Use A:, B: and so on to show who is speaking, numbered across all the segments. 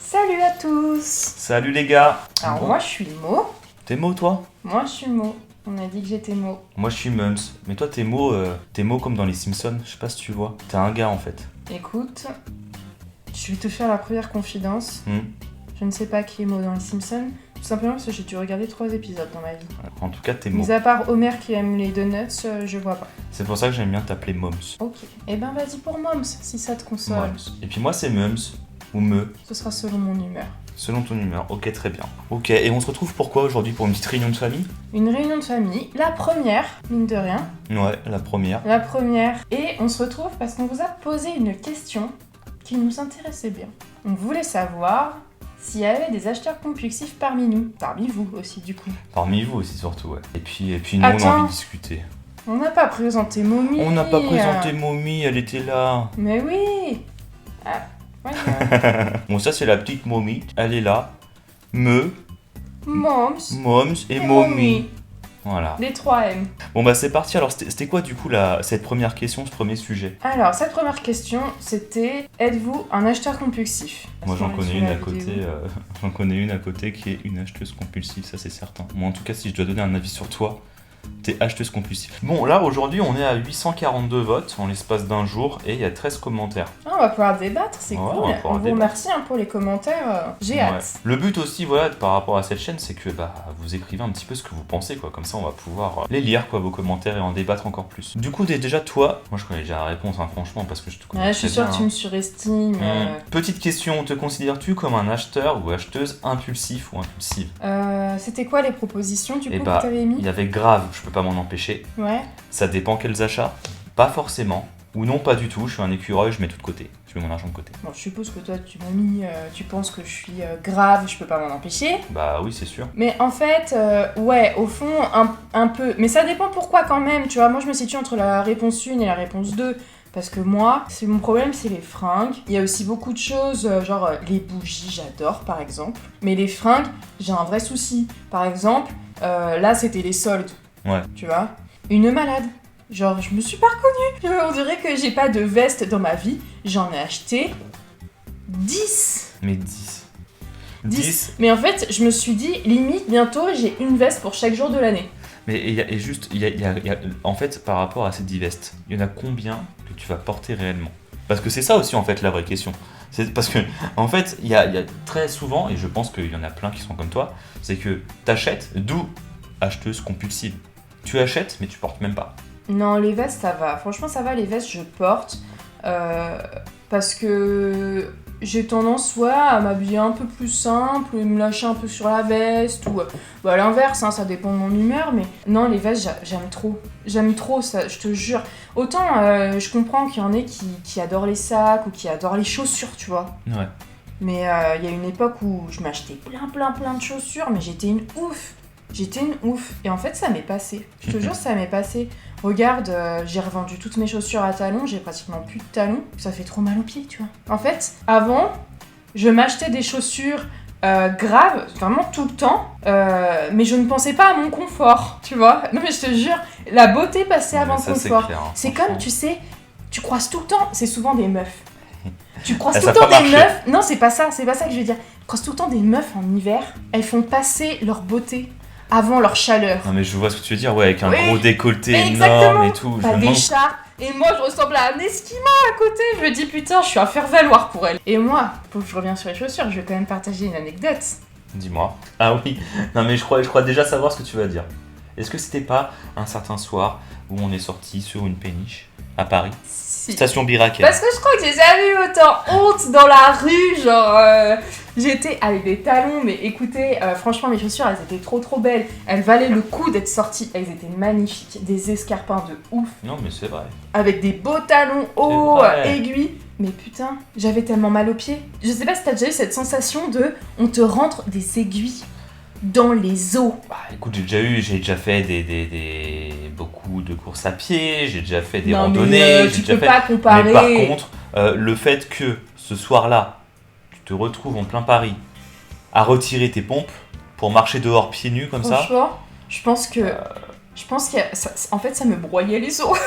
A: Salut à tous.
B: Salut les gars.
A: Alors
B: Bon.
A: moi je suis Mo.
B: T'es Mo toi?
A: Moi je suis Mo. On a dit que j'étais Mo.
B: Moi je suis Mums. Mais toi t'es Mo comme dans les Simpsons, je sais pas si tu vois. T'es un gars en fait.
A: Écoute, je vais te faire la première confidence. Je ne sais pas qui est Mo dans les Simpsons. Tout simplement parce que j'ai dû regarder 3 épisodes dans ma vie.
B: En tout cas t'es Mo.
A: Mis à part Homer qui aime les donuts, je vois pas.
B: C'est pour ça que j'aime bien t'appeler Mums.
A: Ok. Eh ben vas-y pour Moms, si ça te console.
B: Mums. Et puis moi c'est Mums ou Me,
A: Ce sera selon mon humeur.
B: selon ton humeur. Ok, très bien. Ok, et on se retrouve pourquoi aujourd'hui pour une petite réunion de famille?
A: Une réunion de famille, la première, mine de rien.
B: Ouais, la première.
A: La première. Et on se retrouve parce qu'on vous a posé une question qui nous intéressait bien. On voulait savoir s'il y avait des acheteurs compulsifs parmi nous. Parmi vous aussi, du coup.
B: Parmi vous aussi surtout, ouais. Et puis nous on a
A: Attends.
B: envie de discuter.
A: On n'a pas présenté Mommy.
B: On n'a pas présenté Mommy, elle était là.
A: Mais oui. Ah, ouais.
B: Bon, ça c'est la petite Mommy, elle est là. Me,
A: Moms.
B: Moms et Mommy. Voilà.
A: Les 3 M.
B: Bon bah c'est parti, alors c'était quoi du coup cette première question, ce premier sujet?
A: Alors, cette première question, c'était êtes-vous un acheteur compulsif?
B: Moi
A: Parce qu'on
B: j'en
A: a
B: connais
A: sur
B: une
A: la
B: à côté,
A: vidéo.
B: j'en connais une à côté qui est une acheteuse compulsive, ça c'est certain. Moi en tout cas si je dois donner un avis sur toi, t'es acheteuse compulsive. Bon là aujourd'hui on est à 842 votes en l'espace d'un jour et il y a 13 commentaires.
A: Ah, on va pouvoir débattre, c'est
B: Ouais,
A: cool.
B: on va pouvoir
A: On vous
B: débattre.
A: remercie pour les commentaires. J'ai
B: Ouais.
A: hâte.
B: Le but aussi voilà par rapport à cette chaîne c'est que vous écrivez un petit peu ce que vous pensez quoi, comme ça on va pouvoir les lire quoi vos commentaires et en débattre encore plus. Du coup déjà toi, moi je connais déjà la réponse hein, franchement parce que je te connais
A: Ouais, je suis
B: très
A: sûre
B: bien,
A: que tu
B: hein.
A: me surestimes.
B: Petite question, te considères-tu comme un acheteur ou acheteuse impulsif ou impulsive?
A: C'était quoi les propositions du
B: Eh
A: coup
B: bah,
A: que t'avais mis?
B: il y avait grave, je peux pas m'en empêcher.
A: Ouais.
B: Ça dépend quels achats. Pas forcément. Ou non, pas du tout. Je suis un écureuil, je mets tout de côté. Je mets mon argent de côté.
A: Bon, je suppose que toi tu m'as mis, tu penses que je suis grave, je peux pas m'en empêcher.
B: Bah oui, c'est sûr.
A: Mais en fait, ouais, au fond, un peu. Mais ça dépend pourquoi quand même, tu vois. Moi je me situe entre la réponse 1 et la réponse 2. Parce que moi, mon problème, c'est les fringues. Il y a aussi beaucoup de choses, genre les bougies, j'adore par exemple. Mais les fringues, j'ai un vrai souci. Par exemple, là c'était les soldes.
B: Ouais.
A: Tu vois. Une malade. Genre, je me suis pas reconnue. On dirait que j'ai pas de veste dans ma vie. J'en ai acheté 10.
B: Mais 10.
A: 10. Mais en fait, je me suis dit, limite, bientôt, j'ai une veste pour chaque jour de l'année.
B: Mais en fait, par rapport à ces 10 vestes, il y en a combien que tu vas porter réellement? Parce que c'est ça aussi, en fait, la vraie question. C'est parce que, en fait, il y a très souvent, et je pense qu'il y en a plein qui sont comme toi, c'est que t'achètes, d'où acheteuse compulsive. Tu achètes, mais tu portes même pas.
A: Non, les vestes, ça va. Franchement, ça va, les vestes, je porte. Parce que j'ai tendance, ouais, à m'habiller un peu plus simple, me lâcher un peu sur la veste, ou à l'inverse, hein, ça dépend de mon humeur, mais non, les vestes, j'aime trop. J'aime trop ça, je te jure. Autant, je comprends qu'il y en ait qui adorent les sacs, ou qui adorent les chaussures, tu vois.
B: Ouais.
A: Mais il y a une époque où je m'achetais plein de chaussures, mais j'étais une ouf. J'étais une ouf. Et en fait, ça m'est passé. Je te jure, ça m'est passé. Regarde, j'ai revendu toutes mes chaussures à talons, j'ai pratiquement plus de talons. Ça fait trop mal aux pieds, tu vois. En fait, avant, je m'achetais des chaussures graves, vraiment tout le temps, mais je ne pensais pas à mon confort, tu vois. Non mais je te jure, la beauté passait avant le
B: Ça, c'est
A: confort.
B: clair, hein,
A: C'est
B: franchement.
A: comme, tu sais, tu croises tout le temps, c'est souvent des meufs. Tu croises
B: Ça
A: tout le
B: a
A: temps
B: pas
A: des
B: marché.
A: meufs. Non, c'est pas ça que je veux dire. Tu croises tout le temps des meufs en hiver. Elles font passer leur beauté avant leur chaleur.
B: Non mais je vois ce que tu veux dire, ouais, avec un
A: Oui,
B: gros décolleté
A: mais
B: énorme et tout.
A: Pas
B: Je me
A: des
B: demande-
A: chats. Et moi, je ressemble à un esquimau à côté. Je me dis, putain, je suis un faire-valoir pour elle. Et moi, pour que je reviens sur les chaussures, je vais quand même partager une anecdote.
B: Dis-moi. Ah oui. Non mais je crois déjà savoir ce que tu vas dire. Est-ce que c'était pas un certain soir où on est sorti sur une péniche à Paris,
A: Si.
B: station Birakel?
A: Parce que je crois que j'ai jamais eu autant honte dans la rue, genre j'étais avec des talons, mais écoutez, franchement mes chaussures elles étaient trop belles, elles valaient le coup d'être sorties, elles étaient magnifiques, des escarpins de ouf,
B: Non mais c'est vrai.
A: avec des beaux talons hauts,
B: vrai.
A: aiguilles, mais putain, j'avais tellement mal aux pieds. Je sais pas si t'as déjà eu cette sensation de on te rentre des aiguilles dans les os.
B: Bah écoute, j'ai déjà fait beaucoup de courses à pied, j'ai déjà fait des
A: Non, mais,
B: randonnées,
A: tu
B: j'ai déjà
A: peux
B: fait.
A: pas comparer.
B: Mais par contre, le fait que ce soir-là, tu te retrouves en plein Paris à retirer tes pompes pour marcher dehors pieds nus comme ça.
A: Franchement, je pense que en fait ça me broyait les os.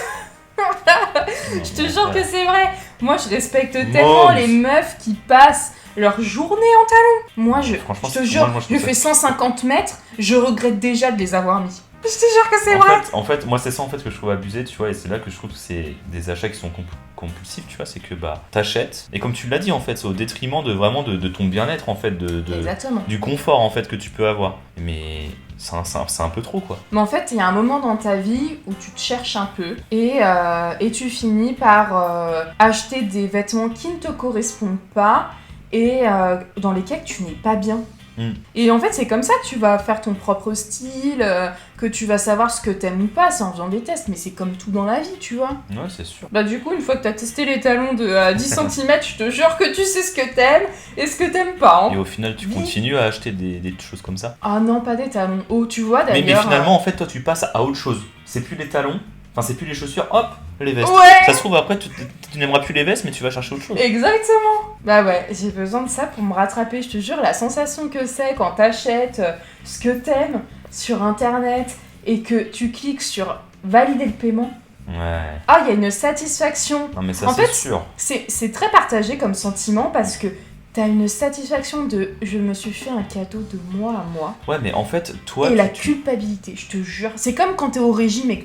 A: Je te jure que c'est vrai. Moi, je respecte tellement les meufs qui passent leur journée en talons. Moi, je te jure, je fais 150 mètres, je regrette déjà de les avoir mis. Je te jure que c'est vrai.
B: En fait, moi, c'est ça en fait que je trouve abusé, tu vois, et c'est là que je trouve que c'est des achats qui sont compulsifs, tu vois, c'est que bah, t'achètes, et comme tu l'as dit, en fait, c'est au détriment de vraiment de ton bien-être, en fait,
A: Exactement.
B: du confort, en fait, que tu peux avoir. Mais c'est un peu trop, quoi.
A: Mais en fait, il y a un moment dans ta vie où tu te cherches un peu et tu finis par acheter des vêtements qui ne te correspondent pas et dans lesquels tu n'es pas bien. Et en fait, c'est comme ça que tu vas faire ton propre style, que tu vas savoir ce que t'aimes ou pas, c'est en faisant des tests, mais c'est comme tout dans la vie, tu vois.
B: Ouais, c'est sûr.
A: Bah du coup, une fois que t'as testé les talons de 10 cm, je te jure que tu sais ce que t'aimes et ce que t'aimes pas. Hein.
B: Et au final, tu continues à acheter des choses comme ça.
A: Ah non, pas des talons hauts, tu vois d'ailleurs.
B: Mais finalement, en fait, toi, tu passes à autre chose. C'est plus les talons, enfin, c'est plus les chaussures, hop, les vestes.
A: Ouais.
B: Ça se trouve, après, tu n'aimeras plus les vestes, mais tu vas chercher autre chose.
A: Exactement. Bah ouais, j'ai besoin de ça pour me rattraper. Je te jure, la sensation que c'est quand t'achètes ce que t'aimes sur internet et que tu cliques sur valider le paiement.
B: Ouais.
A: Ah, il y a une satisfaction.
B: Non, mais ça,
A: en
B: c'est
A: fait,
B: sûr.
A: C'est très partagé comme sentiment parce que t'as une satisfaction de je me suis fait un cadeau de moi à moi.
B: Ouais, mais en fait, toi.
A: Et la culpabilité, je te jure. C'est comme quand t'es au régime et que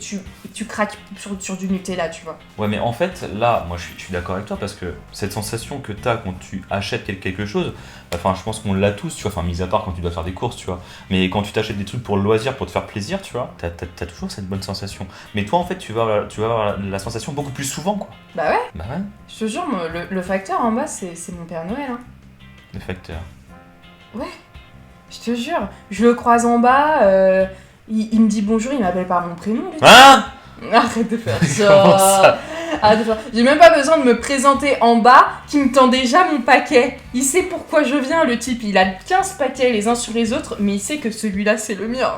A: tu craques sur du Nutella, tu vois.
B: Ouais, mais en fait, là, moi, je suis d'accord avec toi parce que cette sensation que t'as quand tu achètes quelque chose, enfin, je pense qu'on l'a tous, tu vois, enfin, mis à part quand tu dois faire des courses, tu vois. Mais quand tu t'achètes des trucs pour le loisir, pour te faire plaisir, tu vois, t'as toujours cette bonne sensation. Mais toi, en fait, tu vas avoir la sensation beaucoup plus souvent, quoi.
A: Bah ouais.
B: Bah ouais.
A: Je te jure, le facteur en bas, c'est mon Père Noël, hein.
B: Le facteur.
A: Ouais, je te jure. Je le croise en bas, il me dit bonjour, il m'appelle par mon prénom.
B: Hein?
A: Arrête de faire
B: Comment ça?
A: Arrête de faire... J'ai même pas besoin de me présenter en bas, qui me tend déjà mon paquet. Il sait pourquoi je viens, le type. Il a 15 paquets les uns sur les autres, mais il sait que celui-là, c'est le mien.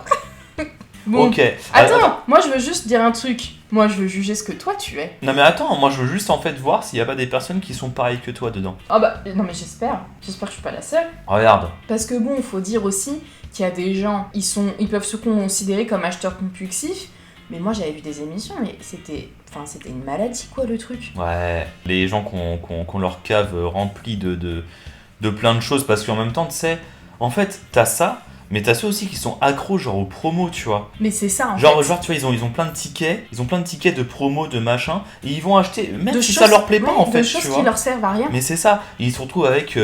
A: Bon.
B: Ok.
A: Attends, moi je veux juste dire un truc. Moi je veux juger ce que toi tu es.
B: Non mais attends, moi je veux juste en fait voir s'il y a pas des personnes qui sont pareilles que toi dedans.
A: Ah bah, non mais j'espère. J'espère que je suis pas la seule.
B: Regarde.
A: Parce que bon, faut dire aussi qu'il y a des gens, ils peuvent se considérer comme acheteurs compulsifs. Mais moi j'avais vu des émissions, mais c'était une maladie quoi le truc.
B: Ouais, les gens qui ont leur cave remplie de plein de choses parce qu'en même temps, tu sais, en fait, t'as ça, mais t'as ceux aussi qui sont accros genre aux promos, tu vois.
A: Mais c'est ça en
B: genre,
A: fait.
B: Genre, tu vois, ils ont plein de tickets de promos, de machin, et ils vont acheter, même
A: de
B: si
A: choses,
B: ça leur plaît pas en fait,
A: de choses
B: tu
A: qui
B: vois.
A: leur servent à rien.
B: Mais c'est ça, ils se retrouvent avec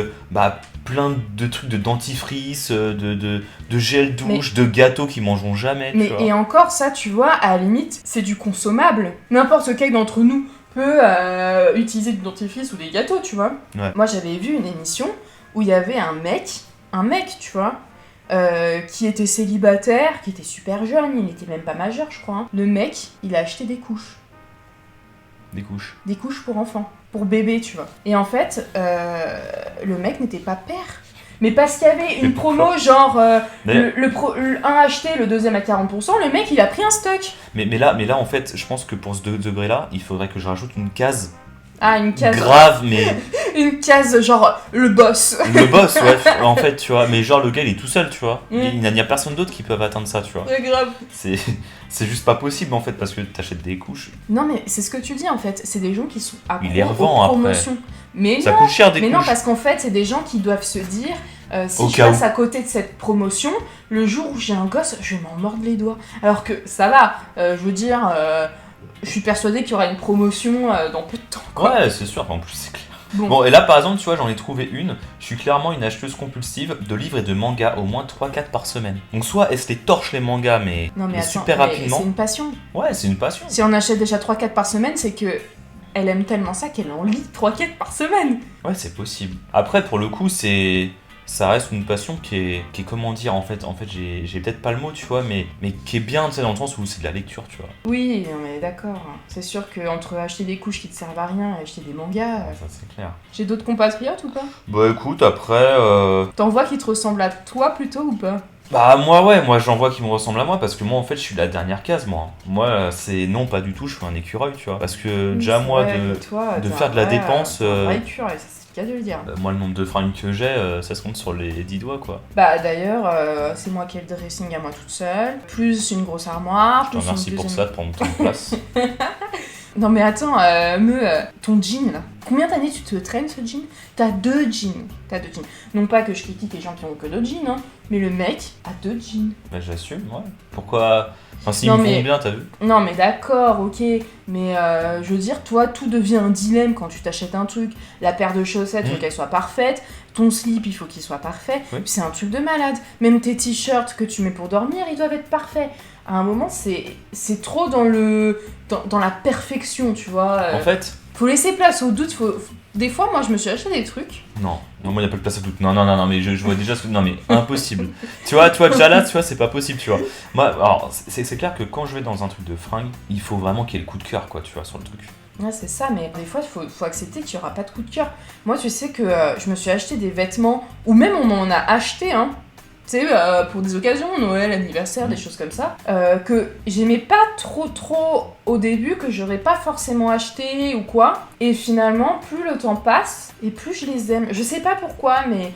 B: plein de trucs de dentifrice, de gel douche, de gâteaux qu'ils mangeront jamais,
A: mais
B: tu vois.
A: et encore ça, tu vois, à la limite, c'est du consommable. N'importe quel d'entre nous peut utiliser du dentifrice ou des gâteaux, tu vois.
B: Ouais.
A: Moi j'avais vu une émission où il y avait un mec, tu vois, qui était célibataire, qui était super jeune, il n'était même pas majeur, je crois. Hein. Le mec, il a acheté des couches.
B: Des couches.
A: Des couches pour enfants, pour bébé, tu vois. Et en fait, le mec n'était pas père. Mais parce qu'il y avait une promo, genre, le 1 acheté, le deuxième à 40%, le mec, il a pris un stock.
B: Mais là, en fait, je pense que pour ce degré-là, il faudrait que je rajoute une case.
A: Ah, une case.
B: Grave, mais.
A: Une case, genre, le boss.
B: Le boss, ouais, en fait, tu vois. Mais genre, le gars, il est tout seul, tu vois. Il n'y a personne d'autre qui peut atteindre ça, tu vois.
A: C'est grave.
B: C'est juste pas possible, en fait, parce que t'achètes des couches.
A: Non, mais c'est ce que tu dis, en fait. C'est des gens qui sont accros
B: Il les revend
A: aux promotions.
B: après.
A: Mais
B: ça
A: non,
B: coûte cher des couches.
A: Mais non, parce qu'en fait, c'est des gens qui doivent se dire... si
B: Au
A: je
B: cas
A: passe
B: où.
A: à côté de cette promotion, le jour où j'ai un gosse, je vais m'en mordre les doigts. Alors que ça va, je veux dire, je suis persuadée qu'il y aura une promotion dans peu de temps. Quoi.
B: Ouais, c'est sûr, en plus c'est clair. Bon, et là par exemple, tu vois, j'en ai trouvé une. Je suis clairement une acheteuse compulsive de livres et de mangas, au moins 3-4 par semaine. Donc soit elle se les torche les mangas, mais,
A: non, mais attends,
B: super
A: mais
B: rapidement.
A: C'est une passion.
B: Ouais, c'est une passion.
A: Si on achète déjà 3-4 par semaine, c'est que elle aime tellement ça qu'elle en lit 3-4 par semaine.
B: Ouais, c'est possible. Après, pour le coup, ça reste une passion qui est comment dire, en fait j'ai peut-être pas le mot, tu vois, mais qui est bien, tu sais, dans le sens où c'est de la lecture, tu vois.
A: Oui, on est d'accord. C'est sûr qu'entre acheter des couches qui te servent à rien et acheter des mangas...
B: Ouais, ça c'est clair.
A: J'ai d'autres compatriotes ou pas?
B: Bah écoute, après...
A: T'en vois qui te ressemblent à toi plutôt ou pas?
B: Bah moi j'en vois qui me ressemblent à moi, parce que moi en fait je suis la dernière case, moi. Moi c'est non, pas du tout, je suis un écureuil, tu vois. Parce que déjà moi de faire de la dépense...
A: un vrai écureuil, ça c'est le cas de le dire.
B: Moi le nombre de fringues que j'ai, ça se compte sur les 10 doigts, quoi.
A: Bah d'ailleurs, c'est moi qui ai le dressing à moi toute seule, plus une grosse armoire,
B: Je te remercie pour ça, de prendre ton place.
A: Non mais attends, ton jean là, combien d'années tu te traînes ce jean? T'as 2 jeans. Non pas que je critique les gens qui ont que 2 jeans, hein, mais le mec a 2 jeans.
B: Bah j'assume, ouais. Pourquoi? Enfin, s'ils
A: Non,
B: me
A: mais-
B: vont bien, t'as vu?
A: Non mais d'accord, ok, mais je veux dire, toi, tout devient un dilemme quand tu t'achètes un truc. La paire de chaussettes, il faut qu'elle soit parfaite, ton slip, il faut qu'il soit parfait,
B: Oui.
A: puis c'est un truc de malade. Même tes t-shirts que tu mets pour dormir, ils doivent être parfaits. À un moment, c'est trop dans la perfection, tu vois.
B: En fait,
A: Faut laisser place au doute, Des fois, moi, je me suis acheté des trucs.
B: non, moi il n'y a pas de place à doute. Non, mais je vois déjà ce que. Non, mais impossible. tu vois, déjà là, tu vois, c'est pas possible, tu vois. Moi, alors, c'est clair que quand je vais dans un truc de fringues, il faut vraiment qu'il y ait le coup de cœur, quoi, tu vois, sur le truc.
A: Ouais, c'est ça, mais des fois, il faut accepter qu'il n'y aura pas de coup de cœur. Moi, tu sais que je me suis acheté des vêtements, ou même on m'en a acheté, hein, tu sais, pour des occasions, Noël, anniversaire, des choses comme ça, que j'aimais pas trop au début, que j'aurais pas forcément acheté ou quoi. Et finalement, plus le temps passe, et plus je les aime. Je sais pas pourquoi, mais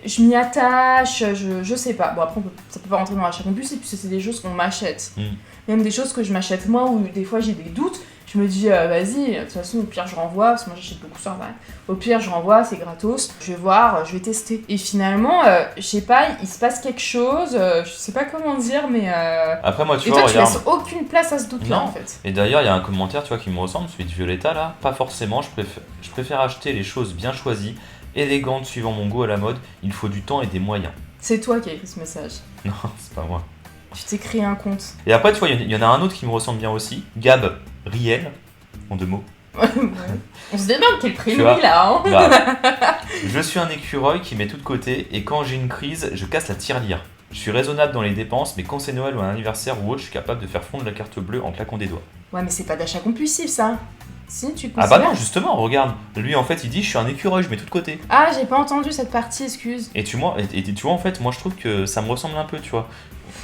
A: je m'y attache, je sais pas. Bon, après, ça peut pas rentrer dans l'achat compulsif, puisque c'est des choses qu'on m'achète. Même des choses que je m'achète moi, où des fois j'ai des doutes. Je me dis, vas-y, de toute façon, au pire, je renvoie, parce que moi j'achète beaucoup ça, ouais. Au pire, je renvoie, c'est gratos, je vais voir, je vais tester. Et finalement, je sais pas, il se passe quelque chose, je sais pas comment dire, mais.
B: Après, moi, tu
A: Et
B: vois,
A: toi, tu
B: regarde.
A: laisses aucune place à ce doute-là,
B: Non.
A: en fait.
B: Et d'ailleurs, il y a un commentaire, tu vois, qui me ressemble, celui de Violetta, là. Pas forcément, je préfère acheter les choses bien choisies, élégantes, suivant mon goût à la mode. Il faut du temps et des moyens.
A: C'est toi qui as écrit ce message.
B: Non, c'est pas moi.
A: Tu t'es créé un compte.
B: Et après, tu vois, il y en a un autre qui me ressemble bien aussi. Gab Riel, en 2 mots.
A: Ouais. On se demande quel prix
B: Tu vois.
A: il a, hein.
B: Bah, je suis un écureuil qui met tout de côté et quand j'ai une crise, je casse la tirelire. Je suis raisonnable dans les dépenses, mais quand c'est Noël ou un anniversaire ou autre, je suis capable de faire fondre la carte bleue en claquant des doigts.
A: Ouais, mais c'est pas d'achat compulsif, ça. Si, tu
B: Ah bah
A: considères.
B: non, justement, regarde. Lui, en fait, il dit, je suis un écureuil, je mets tout de côté.
A: Ah, j'ai pas entendu cette partie, excuse.
B: Et tu vois, en fait, moi, je trouve que ça me ressemble un peu, tu vois.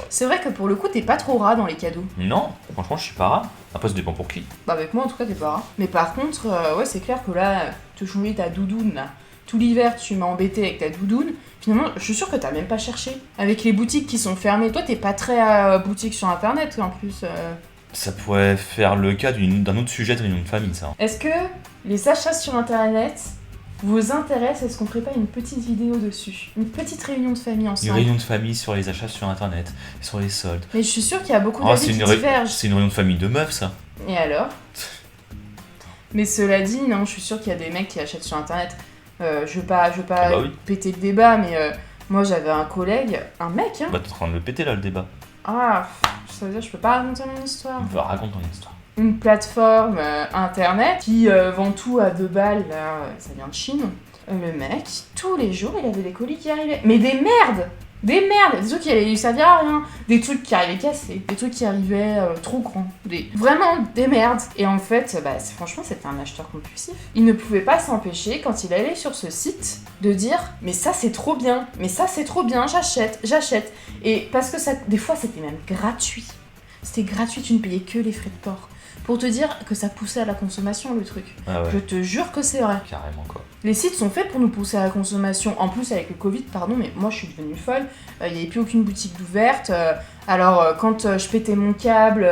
A: C'est vrai que pour le coup, t'es pas trop rat dans les cadeaux.
B: Non, franchement, je suis pas rat. Après, ça dépend pour qui.
A: Bah avec moi en tout cas t'es pas rat. Mais par contre, ouais c'est clair que là, te jouer ta doudoune là, tout l'hiver tu m'as embêté avec ta doudoune, finalement je suis sûre que t'as même pas cherché. Avec les boutiques qui sont fermées, toi t'es pas très boutique sur internet en plus.
B: Ça pourrait faire le cas d'un autre sujet de réunion de famille, ça.
A: Est-ce que les achats sur internet vous intéressent? Est-ce qu'on ferait pas une petite vidéo dessus? Une petite réunion de famille
B: Une
A: ensemble?
B: réunion de famille sur les achats sur internet, sur les soldes.
A: Mais je suis sûre qu'il y a beaucoup
B: Oh,
A: d'avis
B: c'est
A: qui
B: une,
A: divergent.
B: c'est une réunion de famille de meufs, ça.
A: Et alors? Mais cela dit, non, je suis sûre qu'il y a des mecs qui achètent sur internet. Je veux pas
B: Ah bah oui.
A: péter le débat, mais moi j'avais un collègue, un mec, hein.
B: Bah, t'es en train de le péter, là, le débat.
A: Ah, ça veut dire que je peux pas raconter mon histoire.
B: Va, raconte ton histoire.
A: Une plateforme internet qui vend tout à 2 balles, là, ça vient de Chine. Le mec, tous les jours, il avait des colis qui arrivaient. Mais des merdes! Des merdes! Des trucs qui allaient lui servir à rien. Des trucs qui arrivaient cassés. Des trucs qui arrivaient trop grands. Vraiment des merdes. Et en fait, franchement, c'était un acheteur compulsif. Il ne pouvait pas s'empêcher, quand il allait sur ce site, de dire « Mais ça, c'est trop bien. Mais ça, c'est trop bien. J'achète. » Et parce que ça, des fois, c'était même gratuit. C'était gratuit, tu ne payais que les frais de port. Pour te dire que ça poussait à la consommation, le truc.
B: Ah ouais,
A: Je te jure que c'est vrai.
B: carrément, quoi.
A: Les sites sont faits pour nous pousser à la consommation. En plus, avec le Covid, pardon, mais moi je suis devenue folle. Il n'y avait plus aucune boutique d'ouverte. Alors, quand je pétais mon câble,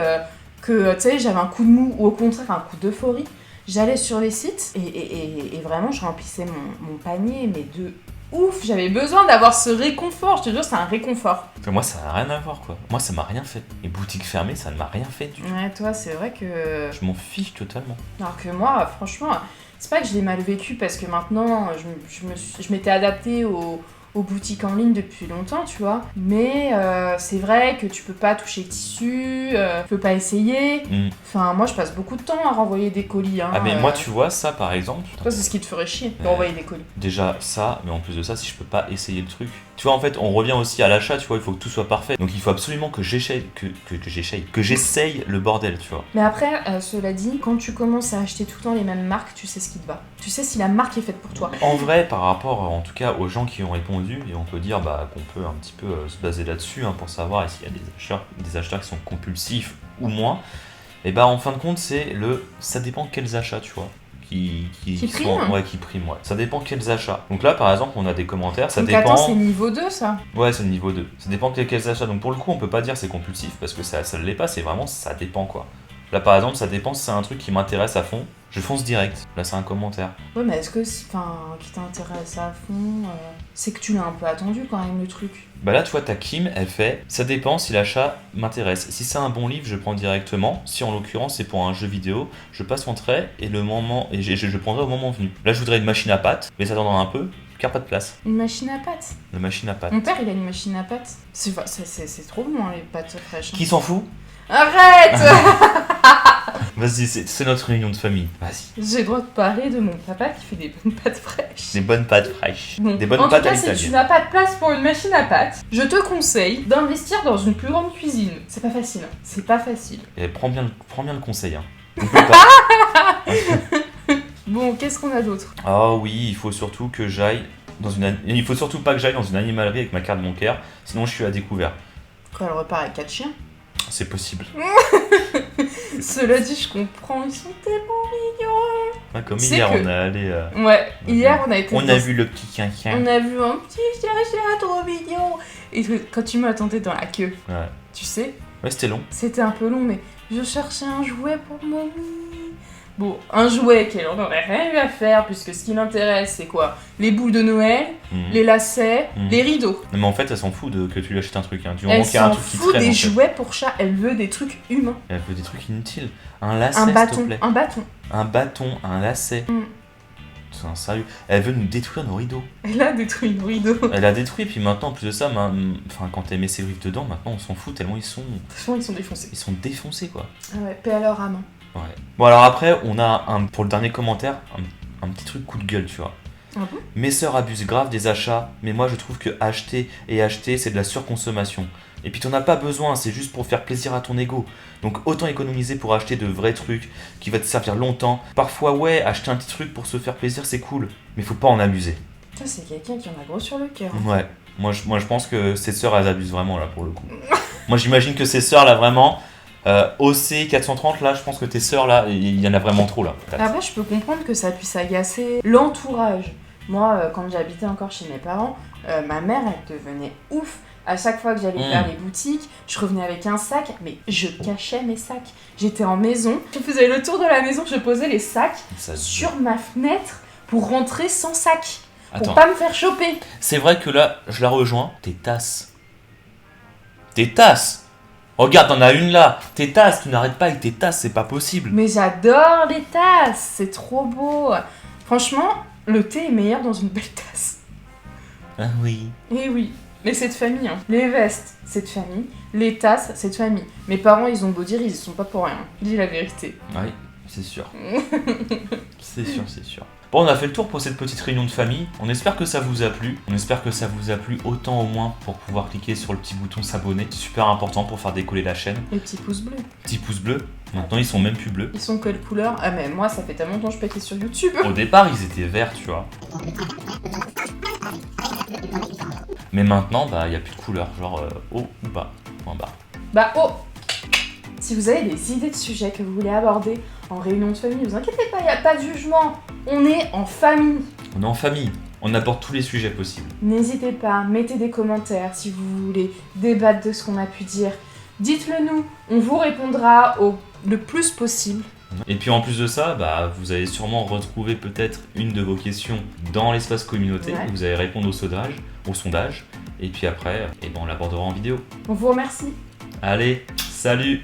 A: que tu sais, j'avais un coup de mou ou au contraire un coup d'euphorie, j'allais sur les sites et vraiment je remplissais mon panier, mais de ouf. J'avais besoin d'avoir ce réconfort. Je te jure, c'est un réconfort.
B: Parce que moi, ça n'a rien à voir, quoi. Moi, ça m'a rien fait. Les boutiques fermées, ça ne m'a rien fait du tout.
A: Ouais, toi, c'est vrai que.
B: Je m'en fiche totalement.
A: Alors que moi, franchement, c'est pas que je l'ai mal vécu parce que maintenant, je m'étais adaptée aux boutiques en ligne depuis longtemps, tu vois. Mais c'est vrai que tu peux pas toucher le tissu, tu peux pas essayer. Enfin, moi, je passe beaucoup de temps à renvoyer des colis. Hein,
B: Ah, mais moi, tu vois, ça, par exemple...
A: Toi, c'est ce qui te ferait chier, de renvoyer des colis.
B: Déjà, ça, mais en plus de ça, si je peux pas essayer le truc... Tu vois, en fait, on revient aussi à l'achat, tu vois, il faut que tout soit parfait. Donc, il faut absolument que j'essaye le bordel, tu vois.
A: Mais après, cela dit, quand tu commences à acheter tout le temps les mêmes marques, tu sais ce qui te va. Tu sais si la marque est faite pour toi.
B: En vrai, par rapport, en tout cas, aux gens qui ont répondu, et on peut dire qu'on peut un petit peu se baser là-dessus pour savoir s'il y a des acheteurs qui sont compulsifs ou moins, et en fin de compte, ça dépend quels achats, tu vois. Qui
A: priment.
B: Ouais, qui priment, ouais. Ça dépend quels achats. Donc là, par exemple, on a des commentaires, ça
A: Donc
B: dépend...
A: attends, c'est niveau 2, ça?
B: Ouais, c'est le niveau 2. Ça dépend quels achats. Donc pour le coup, on peut pas dire c'est compulsif, parce que ça l'est pas, c'est vraiment, ça dépend, quoi. Là par exemple, ça dépend si c'est un truc qui m'intéresse à fond, je fonce direct. Là c'est un commentaire.
A: Ouais, mais est-ce que, qui t'intéresse à fond, c'est que tu l'as un peu attendu quand même le truc.
B: Bah là tu vois, ta Kim, elle fait, ça dépend si l'achat m'intéresse. Si c'est un bon livre, je prends directement. Si en l'occurrence c'est pour un jeu vidéo, je passerai et je prendrai au moment venu. Là je voudrais une machine à pâtes, mais ça attendra un peu, car pas de place.
A: Une machine à pâtes.
B: La machine à pâtes.
A: Mon père, il a une machine à pâtes. C'est trop bon, hein, les pâtes fraîches.
B: Qui s'en fout?
A: Arrête.
B: Vas-y, c'est notre réunion de famille. Vas-y.
A: J'ai le droit de parler de mon papa qui fait des bonnes pâtes fraîches.
B: Des bonnes pâtes fraîches.
A: Bon.
B: Des bonnes
A: en
B: pâtes
A: tout
B: à
A: cas, si tu
B: l'italienne.
A: n'as pas de place pour une machine à pâtes, je te conseille d'investir dans une plus grande cuisine. C'est pas facile, hein. C'est pas facile.
B: Et prends bien le conseil. Hein. N'oublie pas.
A: Bon, qu'est-ce qu'on a d'autre?
B: Ah oui, il faut surtout que j'aille il faut surtout pas que j'aille dans une animalerie avec ma carte bancaire, sinon je suis à découvert.
A: Quand elle repart avec 4 chiens.
B: C'est possible.
A: Cela dit, je comprends, ils sont tellement mignons.
B: Ah, comme
A: C'est
B: hier,
A: que-
B: on a allé.
A: Ouais, hier on a été.
B: On a vu le petit quinquin.
A: On a vu un petit chien trop mignon. Et quand tu m'attendais dans la queue,
B: Ouais.
A: tu sais,
B: Ouais, c'était long.
A: c'était un peu long, mais je cherchais un jouet pour Mommy. Bon, un jouet qu'elle en aurait rien eu à faire, puisque ce qui l'intéresse, c'est quoi? Les boules de Noël,
B: Mhm.
A: les lacets,
B: Mhm.
A: les rideaux.
B: Non, mais en fait, elle s'en fout que tu lui achètes un truc. Hein. Du moment
A: Elle
B: qu'il y a un
A: s'en
B: truc qui
A: fout
B: traîne.
A: des
B: en fait.
A: jouets pour chat, elle veut des trucs humains.
B: Elle veut des trucs inutiles. Un lacet,
A: Un
B: s'il te
A: bâton,
B: plaît.
A: un bâton.
B: Un bâton, un lacet.
A: Mm.
B: C'est un sérieux. Elle veut nous détruire nos rideaux.
A: Elle a détruit nos rideaux. De toute
B: Elle a détruit, puis maintenant, en plus de ça, quand elle met ses livres dedans, maintenant on s'en fout tellement ils sont
A: façon, ils sont défoncés.
B: défoncés quoi.
A: Ah ouais, paix à leur âme.
B: Ouais. Bon alors après, on a pour le dernier commentaire, un petit truc coup de gueule, tu vois.
A: Ah bon?
B: Mes sœurs abusent grave des achats, mais moi je trouve que acheter, c'est de la surconsommation. Et puis t'en as pas besoin, c'est juste pour faire plaisir à ton ego. Donc autant économiser pour acheter de vrais trucs qui va te servir longtemps. Parfois ouais, acheter un petit truc pour se faire plaisir c'est cool, mais faut pas en abuser.
A: Ça, c'est quelqu'un qui en a gros sur le cœur.
B: Ouais, moi je pense que ces sœurs elles abusent vraiment là pour le coup. Moi j'imagine que ces sœurs là vraiment, OC 430 là, je pense que tes sœurs là, il y en a vraiment trop là.
A: Après, je peux comprendre que ça puisse agacer l'entourage. Moi, quand j'habitais encore chez mes parents, ma mère, elle devenait ouf. À chaque fois que j'allais faire les boutiques, je revenais avec un sac, mais je cachais mes sacs. J'étais en maison, je faisais le tour de la maison, je posais les sacs
B: Ça se-
A: sur ma fenêtre pour rentrer sans sac. Pour
B: Attends,
A: pas me faire choper.
B: c'est vrai que là, je la rejoins, tes tasses. Tes tasses. Regarde, t'en as une là. Tes tasses, tu n'arrêtes pas avec tes tasses, c'est pas possible.
A: Mais j'adore les tasses, c'est trop beau. Franchement, le thé est meilleur dans une belle tasse.
B: Ah oui.
A: Eh oui, mais c'est de famille. Hein. Les vestes, c'est de famille. Les tasses, c'est de famille. Mes parents, ils ont beau dire, ils y sont pas pour rien. Dis la vérité.
B: Oui, c'est sûr. C'est sûr, c'est sûr. Bon, on a fait le tour pour cette petite réunion de famille. On espère que ça vous a plu. On espère que ça vous a plu autant au moins pour pouvoir cliquer sur le petit bouton s'abonner. C'est super important pour faire décoller la chaîne.
A: Les petits pouces bleus.
B: Petit pouce bleu. Maintenant, ils sont même plus bleus.
A: Ils sont quelle couleur? Ah mais moi, ça fait tellement longtemps que je pétais sur YouTube.
B: Au départ, ils étaient verts, tu vois. Mais maintenant, bah, il n'y a plus de couleur. Genre haut ou bas. Point barre.
A: Bah oh! Si vous avez des idées de sujets que vous voulez aborder en réunion de famille, vous inquiétez pas, il n'y a pas de jugement. On est en famille.
B: On est en famille. On aborde tous les sujets possibles.
A: N'hésitez pas, mettez des commentaires si vous voulez débattre de ce qu'on a pu dire. Dites-le nous, on vous répondra le plus possible.
B: Et puis en plus de ça, bah, vous allez sûrement retrouver peut-être une de vos questions dans l'espace communauté.
A: Ouais.
B: Et vous allez répondre au sondage. Et puis après, eh ben, on l'abordera en vidéo.
A: On vous remercie.
B: Allez, salut!